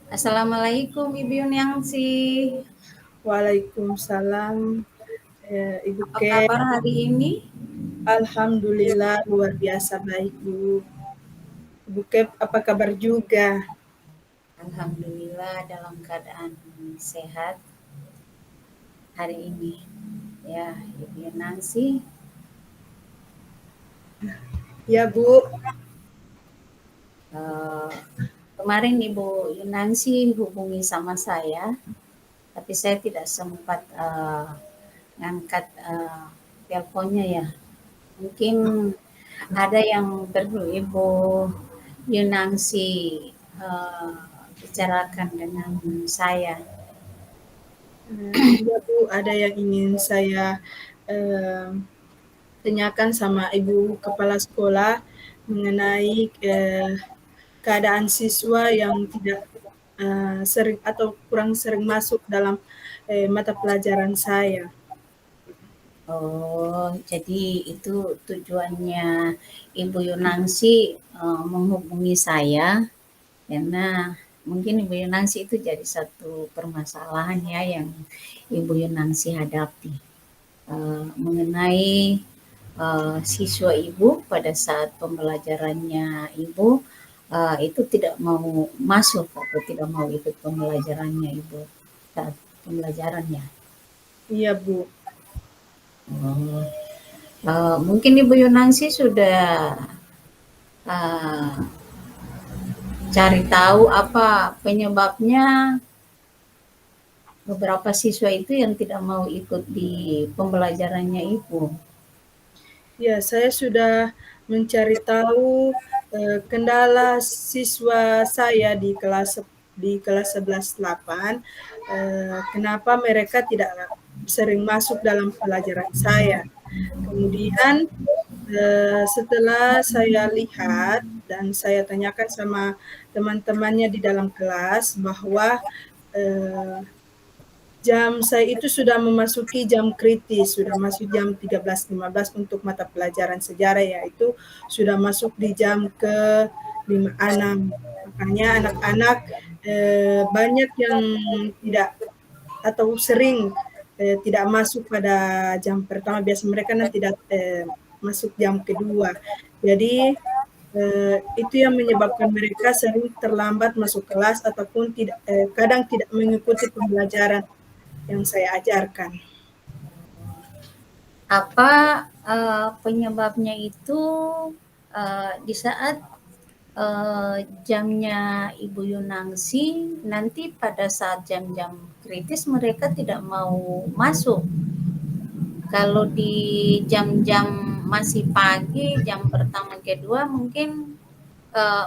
Assalamualaikum Ibu Yuniangsi. Waalaikumsalam, Ibu Apa Ke. kabar hari ini? Alhamdulillah luar biasa baik, Bu. Ibu Ke, apa kabar juga? Alhamdulillah dalam keadaan sehat hari ini. Ya, Ibu Yuniangsi. Ya, Bu. eh, Kemarin Ibu Yuniangsi hubungi sama saya, tapi saya tidak sempat ngangkat teleponnya ya. Mungkin ada yang perlu Ibu Yunangsi eh, bicarakan dengan saya. Iya, Bu, ada yang ingin saya eh, tanyakan sama Ibu Kepala Sekolah mengenai keadaan siswa yang tidak sering atau kurang sering masuk dalam mata pelajaran saya. Oh, jadi itu tujuannya Ibu Yunangsi menghubungi saya karena mungkin Ibu Yunangsi itu jadi satu permasalahan ya yang Ibu Yunangsi hadapi mengenai siswa Ibu pada saat pembelajarannya Ibu itu tidak mau masuk atau tidak mau ikut pembelajarannya Ibu saat pembelajarannya. Iya, Bu. Oh. Mungkin Ibu Yunangsi sudah uh, cari tahu apa penyebabnya beberapa siswa itu yang tidak mau ikut di pembelajarannya Ibu. Ya, saya sudah mencari tahu kendala siswa saya di kelas 11-8, kenapa mereka tidak sering masuk dalam pelajaran saya. Kemudian setelah saya lihat dan saya tanyakan sama teman-temannya di dalam kelas bahwa eh, jam saya itu sudah memasuki jam kritis, sudah masuk jam 13.15 untuk mata pelajaran sejarah, yaitu sudah masuk di jam ke-5-6. Makanya anak-anak banyak yang tidak atau sering tidak masuk pada jam pertama, biasa mereka nanti masuk jam kedua. Jadi itu yang menyebabkan mereka sering terlambat masuk kelas ataupun kadang tidak mengikuti pembelajaran yang saya ajarkan. Apa penyebabnya itu di saat jamnya Ibu Yunangsi nanti pada saat jam-jam kritis mereka tidak mau masuk. Kalau di jam-jam masih pagi, jam pertama kedua mungkin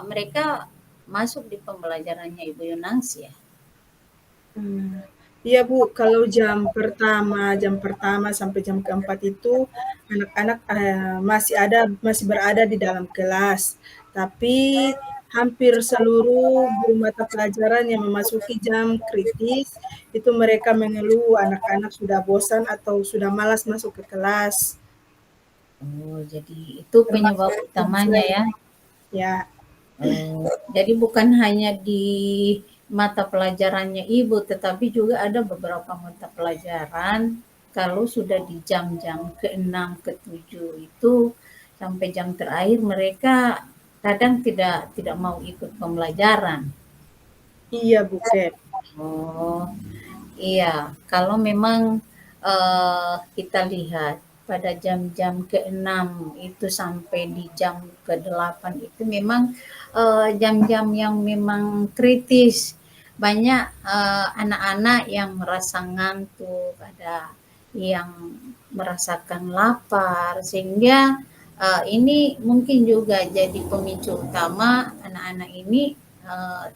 mereka masuk di pembelajarannya Ibu Yunangsi ya. Iya, Bu, kalau jam pertama sampai jam keempat itu anak-anak masih berada di dalam kelas. Tapi hampir seluruh guru mata pelajaran yang memasuki jam kritis itu mereka mengeluh anak-anak sudah bosan atau sudah malas masuk ke kelas. Oh, jadi itu penyebab Termasuk utamanya saya. ya. Ya, Oh, jadi bukan hanya di mata pelajarannya Ibu, tetapi juga ada beberapa mata pelajaran kalau sudah di jam-jam ke-6, ke-7 itu sampai jam terakhir mereka kadang tidak mau ikut pembelajaran. iya, Bu Ket. Oh, iya, kalau memang kita lihat pada jam-jam ke-6 itu sampai di jam ke-8 itu memang jam-jam yang memang kritis. Banyak anak-anak yang merasa ngantuk, ada yang merasakan lapar, sehingga ini mungkin juga jadi pemicu utama anak-anak ini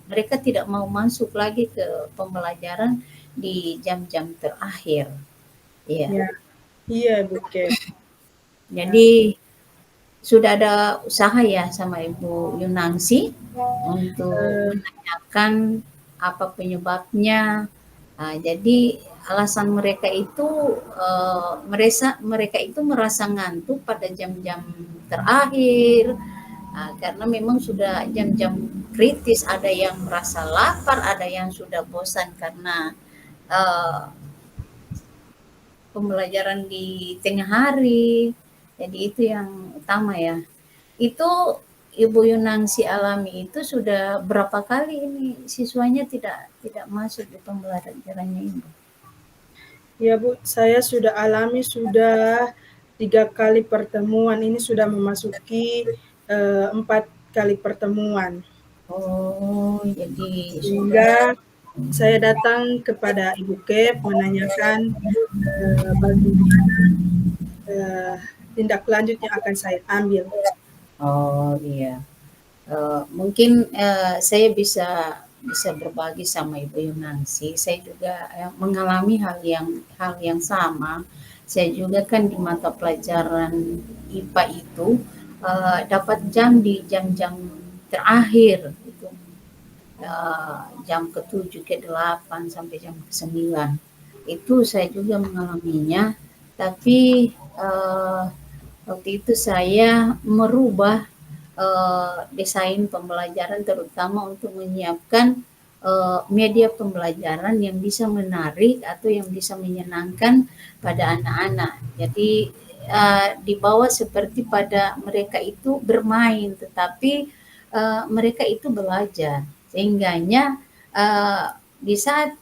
mereka tidak mau masuk lagi ke pembelajaran di jam-jam terakhir. Iya. Ya, iya, Bu Ket. Ya. Jadi sudah ada usaha ya sama Ibu Yunangsi untuk Eh, menanyakan apa penyebabnya. Jadi alasan mereka itu mereka itu merasa ngantuk pada jam-jam terakhir karena memang sudah jam-jam kritis, ada yang merasa lapar, ada yang sudah bosan karena eh, pembelajaran di tengah hari. Jadi itu yang utama ya. Itu Ibu Yunangsi alami itu sudah berapa kali ini siswanya tidak tidak masuk di pembelajarannya Ibu? Ya Bu, saya sudah alami sudah 3 kali pertemuan. Ini sudah memasuki 4 kali pertemuan. Oh, jadi sudah. Sehingga saya datang kepada Ibu Kep menanyakan bagaimana tindak lanjut yang akan saya ambil. Oh iya. Mungkin saya bisa berbagi sama Ibu Yunansi. Saya juga mengalami hal yang sama. Saya juga kan di mata pelajaran IPA itu dapat jam di jam-jam terakhir itu, jam ke-7 ke-8 sampai jam ke-9. Itu saya juga mengalaminya, tapi waktu itu saya merubah desain pembelajaran terutama untuk menyiapkan media pembelajaran yang bisa menarik atau yang bisa menyenangkan pada anak-anak. Jadi dibawa seperti pada mereka itu bermain, tetapi mereka itu belajar. Sehingganya di saat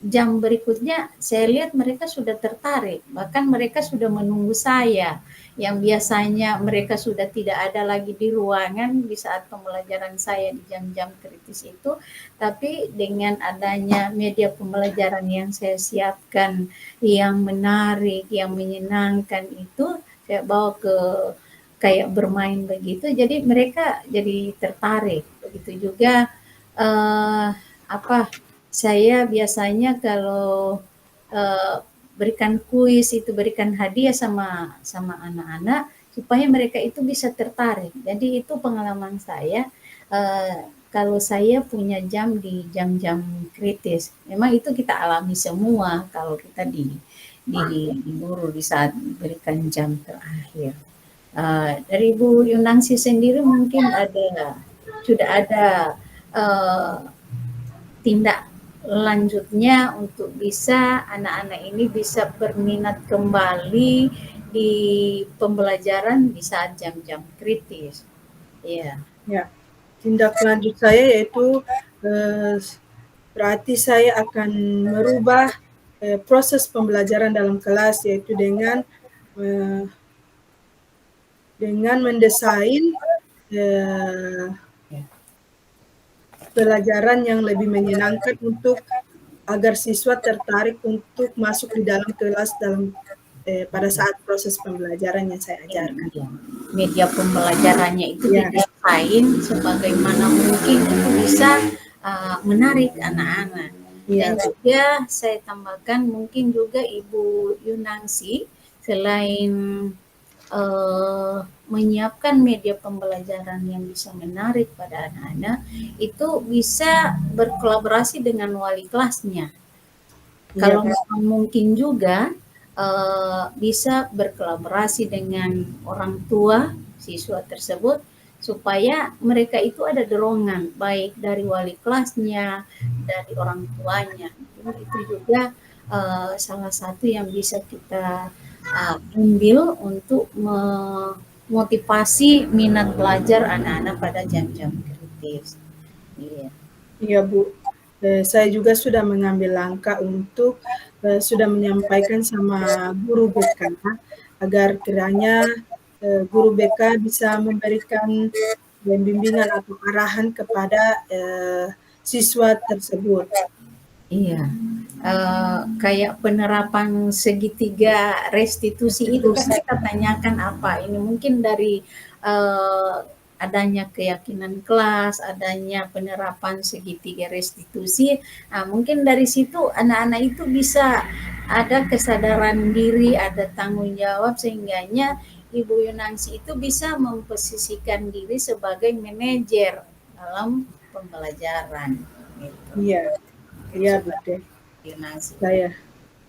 jam berikutnya saya lihat mereka sudah tertarik, bahkan mereka sudah menunggu saya. Yang biasanya mereka sudah tidak ada lagi di ruangan di saat pembelajaran saya di jam-jam kritis itu, tapi dengan adanya media pembelajaran yang saya siapkan, yang menarik, yang menyenangkan itu, saya bawa ke kayak bermain begitu, jadi mereka jadi tertarik. Begitu juga apa saya biasanya kalau berikan kuis itu, berikan hadiah sama sama anak-anak supaya mereka itu bisa tertarik. Jadi itu pengalaman saya kalau saya punya jam di jam-jam kritis. Memang itu kita alami semua kalau kita di guru di saat berikan jam terakhir. Dari Ibu Yunangsi sendiri mungkin sudah ada uh, tindak lanjutnya untuk bisa anak-anak ini bisa berminat kembali di pembelajaran di saat jam-jam kritis. Iya. Ya, tindak lanjut saya yaitu berarti saya akan merubah proses pembelajaran dalam kelas, yaitu dengan mendesain pelajaran yang lebih menyenangkan agar siswa tertarik untuk masuk di dalam kelas pada saat proses pembelajaran yang saya ajarkan. Iya. Media pembelajarannya itu Ya, didesain sebagaimana mungkin itu bisa menarik anak-anak. Dan iya, juga saya tambahkan mungkin juga Ibu Yunangsi selain menyiapkan media pembelajaran yang bisa menarik pada anak-anak, itu bisa berkolaborasi dengan wali kelasnya. iya, Kalau mungkin juga bisa berkolaborasi dengan orang tua siswa tersebut supaya mereka itu ada dorongan baik dari wali kelasnya, dari orang tuanya. Itu juga salah satu yang bisa kita ambil untuk memotivasi minat belajar anak-anak pada jam-jam kritis. Iya. iya Bu. Saya juga sudah mengambil langkah untuk sudah menyampaikan sama guru BK agar kiranya guru BK bisa memberikan bimbingan atau arahan kepada siswa tersebut. Iya, kayak penerapan segitiga restitusi itu kan kita tanyakan apa, ini mungkin dari adanya keyakinan kelas, adanya penerapan segitiga restitusi, mungkin dari situ anak-anak itu bisa ada kesadaran diri, ada tanggung jawab sehingganya Ibu Yunangsi itu bisa memposisikan diri sebagai manajer dalam pembelajaran gitu. Iya, iya Sudah betul. Yunasi. Saya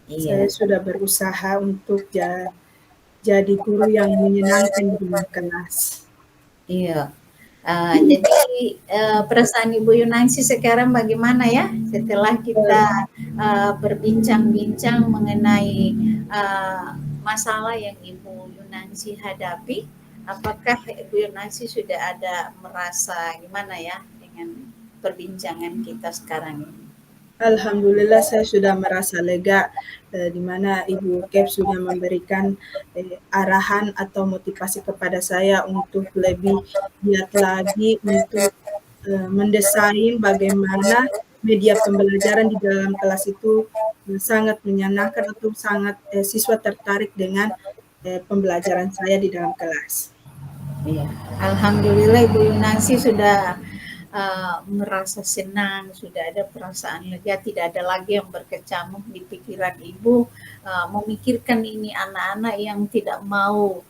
Iya, sudah berusaha untuk jadi guru yang menyenangkan di kelas. iya. Jadi perasaan Ibu Yunansi sekarang bagaimana ya setelah kita Eh, berbincang-bincang mengenai masalah yang Ibu Yunansi hadapi? Apakah Ibu Yunansi sudah ada merasa gimana ya dengan perbincangan kita sekarang ini? Alhamdulillah saya sudah merasa lega, di mana Ibu Kep sudah memberikan, arahan atau motivasi kepada saya untuk lebih giat lagi untuk, mendesain bagaimana media pembelajaran di dalam kelas itu, sangat menyenangkan atau sangat siswa tertarik dengan, pembelajaran saya di dalam kelas. Iya, alhamdulillah Ibu Yunansi sudah merasa senang, sudah ada perasaan lega, tidak ada lagi yang berkecamuk di pikiran Ibu, memikirkan ini anak-anak yang tidak mau,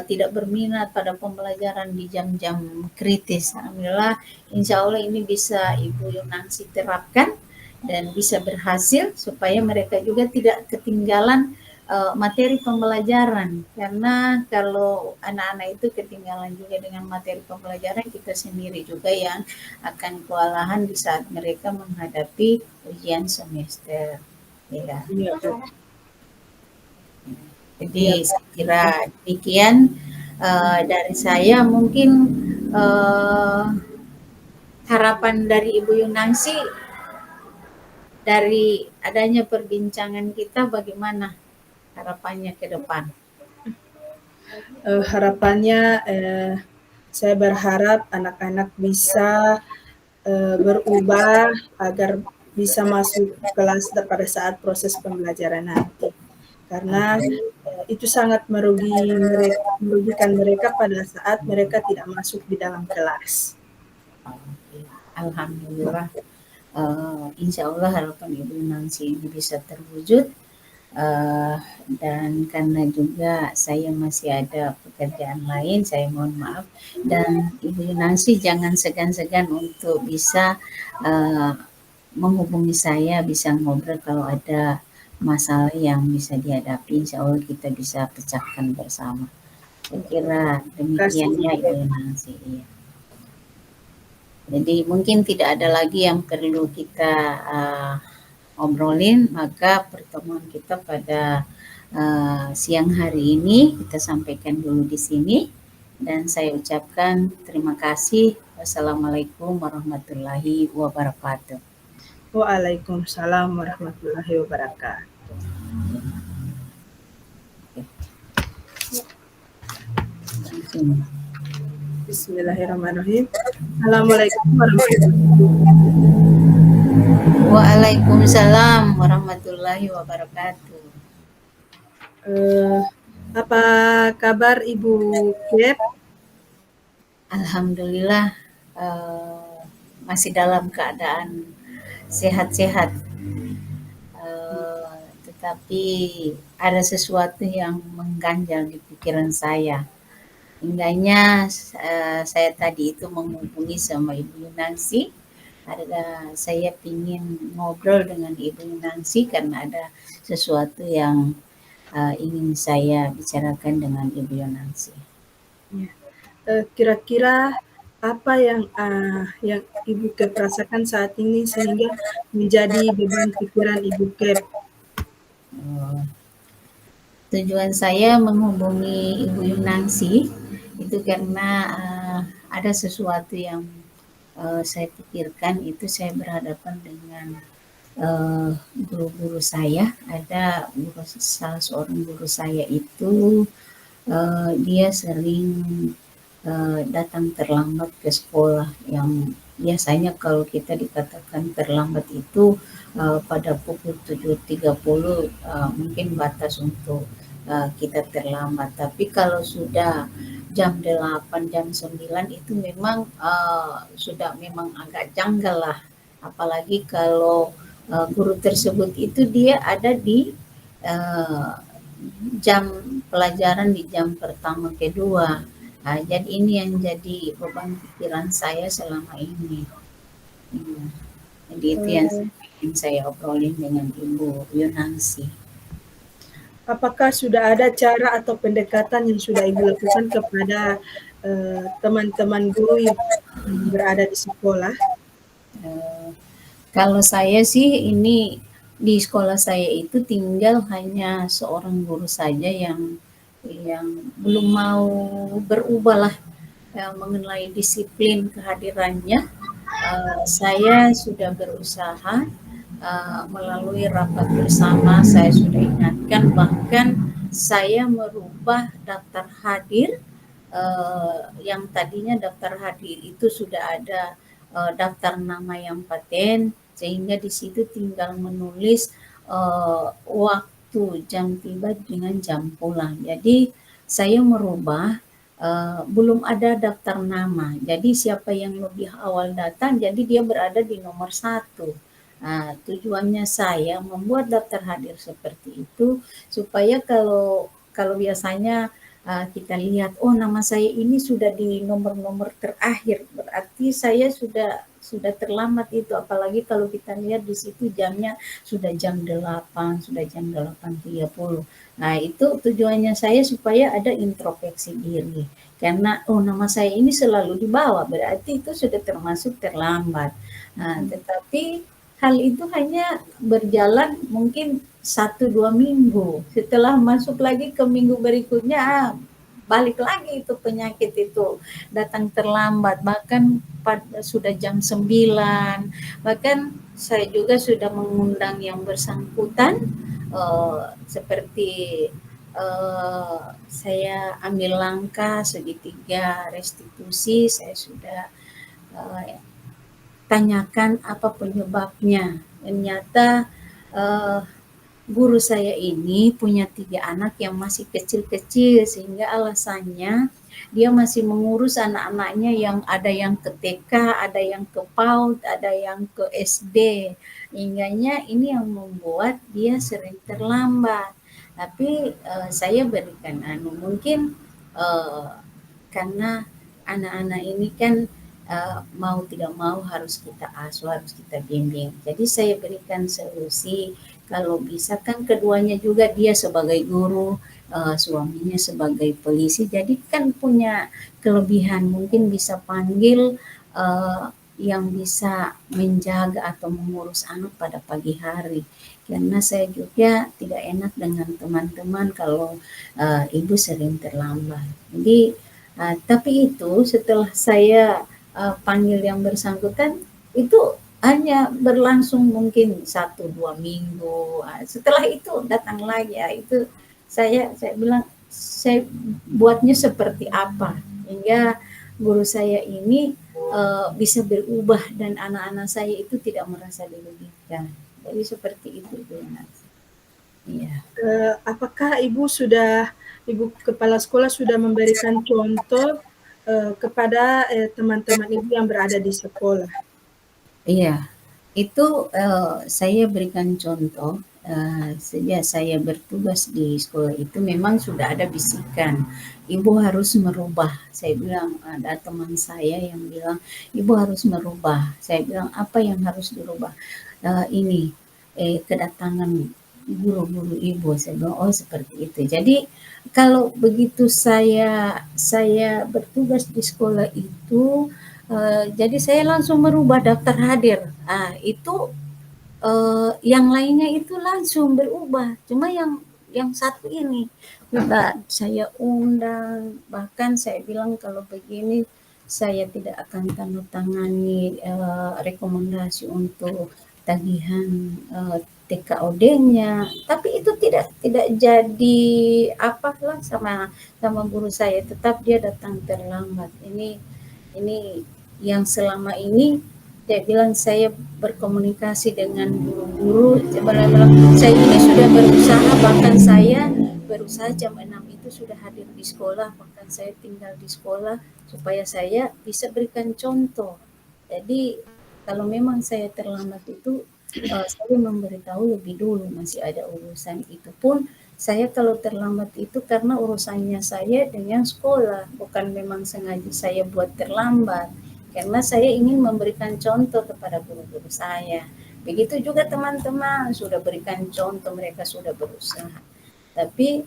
tidak berminat pada pembelajaran di jam-jam kritis. Alhamdulillah, insya Allah ini bisa Ibu Yunansi terapkan dan bisa berhasil supaya mereka juga tidak ketinggalan materi pembelajaran, karena kalau anak-anak itu ketinggalan juga dengan materi pembelajaran, kita sendiri juga yang akan kewalahan di saat mereka menghadapi ujian semester, ya. Iya, Bu. Jadi Iya, saya kira demikian dari saya. Mungkin uh, harapan dari Ibu Yunansi dari adanya perbincangan kita, bagaimana harapannya ke depan? harapannya, saya berharap anak-anak bisa, berubah agar bisa masuk kelas pada saat proses pembelajaran nanti. Karena, itu sangat merugikan mereka pada saat mereka tidak masuk di dalam kelas. Alhamdulillah, insya Allah harapan Ibu Nancy ini bisa terwujud. Dan karena juga saya masih ada pekerjaan lain, saya mohon maaf. Dan Ibu Nancy jangan segan-segan untuk bisa uh, menghubungi saya, bisa ngobrol kalau ada masalah yang bisa dihadapi. Insya Allah kita bisa pecahkan bersama. Saya kira Terima kasih, demikian Bu. ya Ibu Nancy. Iya. Jadi mungkin tidak ada lagi yang perlu kita obrolin, maka pertemuan kita pada siang hari ini kita sampaikan dulu di sini, dan saya ucapkan terima kasih. Wassalamualaikum warahmatullahi wabarakatuh. Waalaikumsalam warahmatullahi wabarakatuh. Bismillahirrahmanirrahim. Assalamualaikum warahmatullahi wabarakatuh. Waalaikumsalam warahmatullahi wabarakatuh. Apa kabar Ibu Kep? Alhamdulillah, masih dalam keadaan sehat-sehat, tetapi ada sesuatu yang mengganjal di pikiran saya. Hingganya saya tadi itu menghubungi sama Ibu Nancy. Saya ingin ngobrol dengan Ibu Nancy karena ada sesuatu yang ingin saya bicarakan dengan Ibu Nancy. Kira-kira apa yang Ibu Kep rasakan saat ini sehingga menjadi beban pikiran Ibu Kep? Tujuan saya menghubungi Ibu Yunansi itu karena ada sesuatu yang saya pikirkan. Itu saya berhadapan dengan guru-guru saya. Ada salah seorang guru saya itu dia sering datang terlambat ke sekolah, yang biasanya kalau kita dikatakan terlambat itu pada pukul 7.30 mungkin batas untuk kita terlambat. Tapi kalau sudah jam 8, jam 9 itu memang sudah memang agak janggal lah. Apalagi kalau guru tersebut itu dia ada di jam pelajaran di jam pertama kedua. Jadi ini yang jadi beban pikiran saya selama ini. Jadi itu yang ingin saya obrolin dengan Ibu Yunansi. Apakah sudah ada cara atau pendekatan yang sudah Ibu lakukan kepada teman-teman guru yang berada di sekolah? Eee, Kalau saya sih ini di sekolah saya itu tinggal hanya seorang guru saja yang belum mau berubahlah, mengenai disiplin kehadirannya. Saya sudah berusaha, melalui rapat bersama saya sudah ingatkan, bahkan saya merubah daftar hadir, yang tadinya daftar hadir itu sudah ada, daftar nama yang paten, sehingga di situ tinggal menulis, waktu jam tiba dengan jam pulang. Jadi saya merubah, belum ada daftar nama. Jadi siapa yang lebih awal datang, jadi dia berada di nomor satu. Nah, tujuannya saya membuat daftar hadir seperti itu supaya kalau biasanya kita lihat, oh nama saya ini sudah di nomor-nomor terakhir, berarti saya sudah terlambat itu. Apalagi kalau kita lihat di situ jamnya sudah jam 8, sudah jam 8.30. Nah, itu tujuannya saya supaya ada introspeksi diri. Karena oh nama saya ini selalu di bawah, berarti itu sudah termasuk terlambat. Nah, tetapi hal itu hanya berjalan mungkin 1-2 minggu. Setelah masuk lagi ke minggu berikutnya, balik lagi itu penyakit itu datang terlambat, bahkan sudah jam 9, bahkan saya juga sudah mengundang yang bersangkutan, seperti saya ambil langkah segitiga restitusi, saya sudah eh, tanyakan apa penyebabnya. Ternyata eh, guru saya ini punya 3 anak yang masih kecil-kecil, sehingga alasannya dia masih mengurus anak-anaknya yang ada yang ke TK, ada yang ke PAUD, ada yang ke SD. Hingganya ini yang membuat dia sering terlambat. Tapi saya berikan mungkin eh, karena anak-anak ini kan mau tidak mau harus kita asuh, harus kita bimbing. Jadi saya berikan solusi, kalau bisa kan keduanya juga, dia sebagai guru, suaminya sebagai polisi, jadi kan punya kelebihan, mungkin bisa panggil yang bisa menjaga atau mengurus anak pada pagi hari. Karena saya juga tidak enak dengan teman-teman kalau ibu sering terlambat. Jadi tapi itu setelah saya panggil yang bersangkutan, itu hanya berlangsung mungkin 1-2 minggu. Setelah itu datang lagi, itu saya bilang saya buatnya seperti apa hingga guru saya ini bisa berubah dan anak-anak saya itu tidak merasa dirugikan. Jadi seperti itu, Iya. Apakah Ibu kepala sekolah sudah memberikan contoh kepada teman-teman Ibu yang berada di sekolah? Iya, itu saya berikan contoh, sejak saya bertugas di sekolah itu memang sudah ada bisikan, ibu harus merubah. Saya bilang, ada teman saya yang bilang, ibu harus merubah. Saya bilang, apa yang harus dirubah? Ini kedatangan guru-guru ibu. Saya bilang, oh seperti itu. Jadi kalau begitu saya bertugas di sekolah itu, jadi saya langsung merubah daftar hadir. Itu yang lainnya itu langsung berubah. Cuma yang satu ini enggak saya undang, bahkan saya bilang kalau begini saya tidak akan tanda tangani rekomendasi untuk tagihan TKOD-nya. Tapi itu tidak jadi apalah sama guru saya, tetap dia datang terlambat. Ini yang selama ini saya bilang saya berkomunikasi dengan guru-guru, sebenarnya saya ini sudah berusaha, bahkan saya berusaha jam 6 itu sudah hadir di sekolah, bahkan saya tinggal di sekolah supaya saya bisa berikan contoh. Jadi kalau memang saya terlambat itu saya memberitahu lebih dulu, masih ada urusan, itu pun saya kalau terlambat itu karena urusannya saya dengan sekolah, bukan memang sengaja saya buat terlambat. Karena saya ingin memberikan contoh kepada guru-guru saya. Begitu juga teman-teman sudah berikan contoh, mereka sudah berusaha. Tapi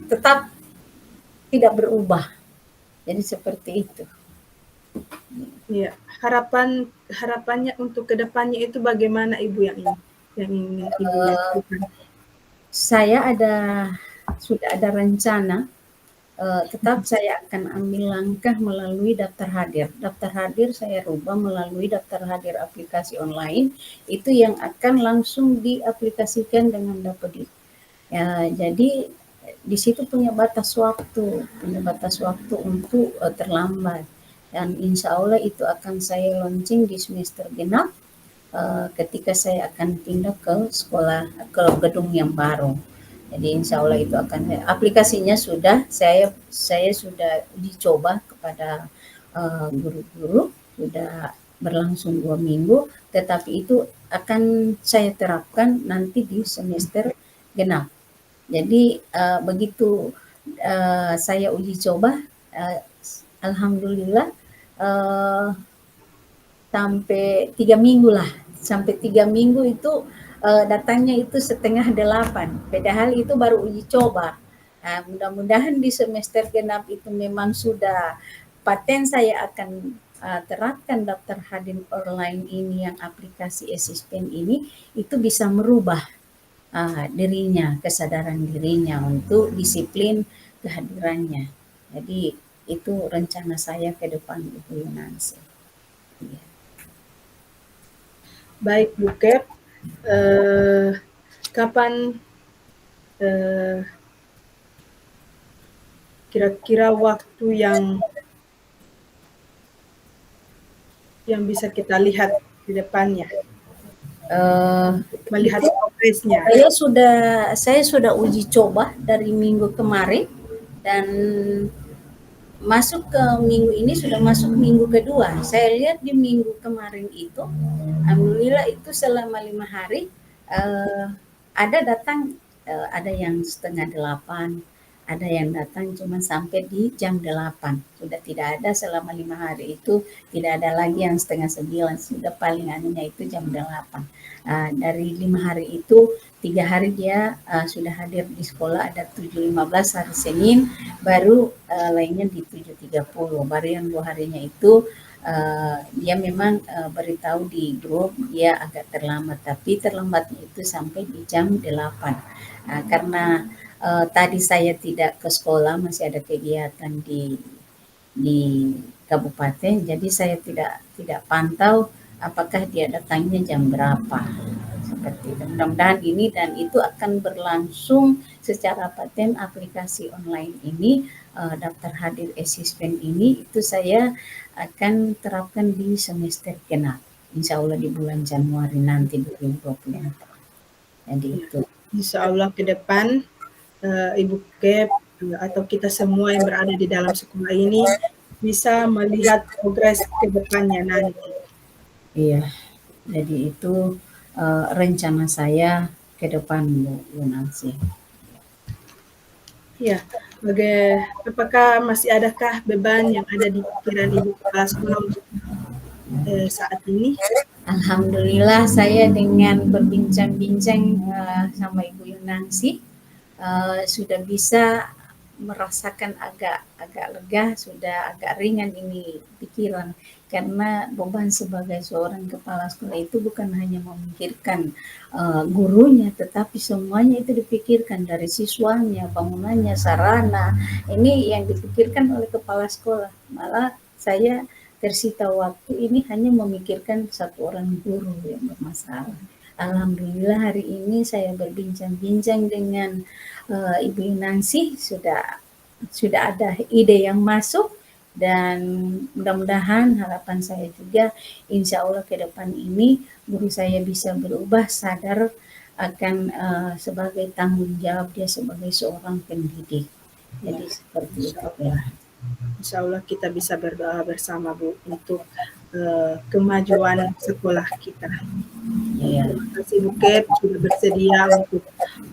tetap tidak berubah. Jadi seperti itu. Iya, harapannya untuk kedepannya itu bagaimana Ibu yang ingin Ibu lakukan? Saya sudah ada rencana, tetap saya akan ambil langkah melalui daftar hadir. Daftar hadir saya rubah melalui daftar hadir aplikasi online, itu yang akan langsung diaplikasikan dengan Dapodik. Ya, jadi di situ punya batas waktu untuk terlambat. Dan insya Allah itu akan saya launching di semester genap, ketika saya akan pindah ke sekolah, ke gedung yang baru. Jadi insya Allah itu akan, aplikasinya saya sudah dicoba kepada guru-guru, sudah berlangsung 2 minggu, tetapi itu akan saya terapkan nanti di semester genap. Jadi begitu saya uji coba, alhamdulillah sampai 3 minggu lah, sampai 3 minggu itu datangnya itu 7:30, padahal itu baru uji coba. Nah, mudah-mudahan di semester genap itu memang sudah paten saya akan terapkan daftar hadir online ini, yang aplikasi asisten ini, itu bisa merubah dirinya, kesadaran dirinya untuk disiplin kehadirannya. Jadi itu rencana saya ke depan, Ibu Yunansi. Ya. Baik Bu Kep, kapan kira-kira waktu yang bisa kita lihat di depannya, melihat progresnya? Saya sudah uji coba dari minggu kemarin, dan masuk ke minggu ini, sudah masuk minggu kedua. Saya lihat di minggu kemarin itu, alhamdulillah itu selama 5 hari ada datang, ada yang 7:30, ada yang datang cuma sampai di jam 8. Sudah tidak ada selama 5 hari itu, tidak ada lagi yang 8:30, sudah paling anunya itu jam 8. Dari 5 hari itu, 3 hari dia sudah hadir di sekolah, ada 7:15 hari Senin, baru lainnya di 7:30. Baru yang 2 harinya itu dia memang beritahu di grup dia agak terlambat, tapi terlambatnya itu sampai di jam 8. Karena tadi saya tidak ke sekolah, masih ada kegiatan di kabupaten, jadi saya tidak pantau apakah dia datangnya jam berapa. Seperti itu. Mudah-mudahan ini dan itu akan berlangsung secara paten, aplikasi online ini, daftar hadir asisten ini, itu saya akan terapkan di semester genap. Insya Allah di bulan Januari nanti 2024. Jadi itu. Insya Allah ke depan Ibu Kep atau kita semua yang berada di dalam sekolah ini bisa melihat progres ke depannya nanti. Iya, jadi itu rencana saya ke depan, Bu Nancy. Ya, apakah masih adakah beban yang ada di pikiran Ibu kepala sekolah untuk saat ini? Alhamdulillah saya dengan berbincang-bincang sama Ibu Yunansi sudah bisa merasakan agak lega, sudah agak ringan ini pikiran, karena beban sebagai seorang kepala sekolah itu bukan hanya memikirkan gurunya, tetapi semuanya itu dipikirkan, dari siswanya, bangunannya, sarana, ini yang dipikirkan oleh kepala sekolah. Malah saya tersita waktu ini hanya memikirkan satu orang guru yang bermasalah. Alhamdulillah hari ini saya berbincang-bincang dengan Ibu Nancy, sudah ada ide yang masuk, dan mudah-mudahan harapan saya juga insya Allah ke depan ini guru saya bisa berubah, sadar akan sebagai tanggung jawab dia sebagai seorang pendidik. Jadi seperti itu ya. Insya Allah kita bisa berdoa bersama Bu untuk kemajuan sekolah kita. Ya. Terima kasih Bu Kep sudah bersedia untuk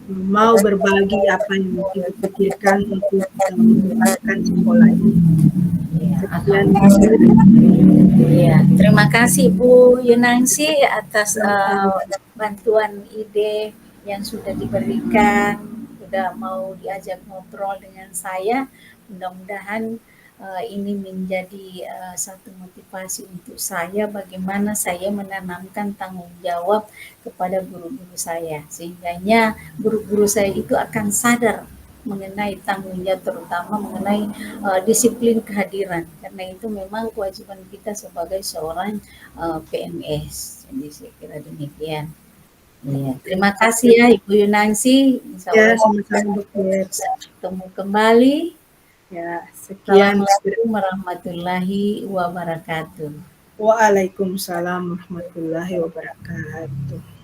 mau berbagi apa yang Ibu pikirkan untuk mengembangkan sekolah ini. Ya, terima kasih Bu Yunansi atas bantuan ide yang sudah diberikan, sudah mau diajak ngobrol dengan saya. Mudah-mudahan ini menjadi satu motivasi untuk saya bagaimana saya menanamkan tanggung jawab kepada guru-guru saya, sehingganya guru-guru saya itu akan sadar mengenai tanggung jawab, terutama mengenai disiplin kehadiran, karena itu memang kewajiban kita sebagai seorang PNS. Jadi saya kira demikian. Ya, terima Terima kasih ya Ibu Yunangsi. Insya Ya, Allah kita sama-sama dokter. bisa bertemu kembali. Ya, sekian. Assalamualaikum warahmatullahi wabarakatuh. Waalaikumsalam warahmatullahi wabarakatuh.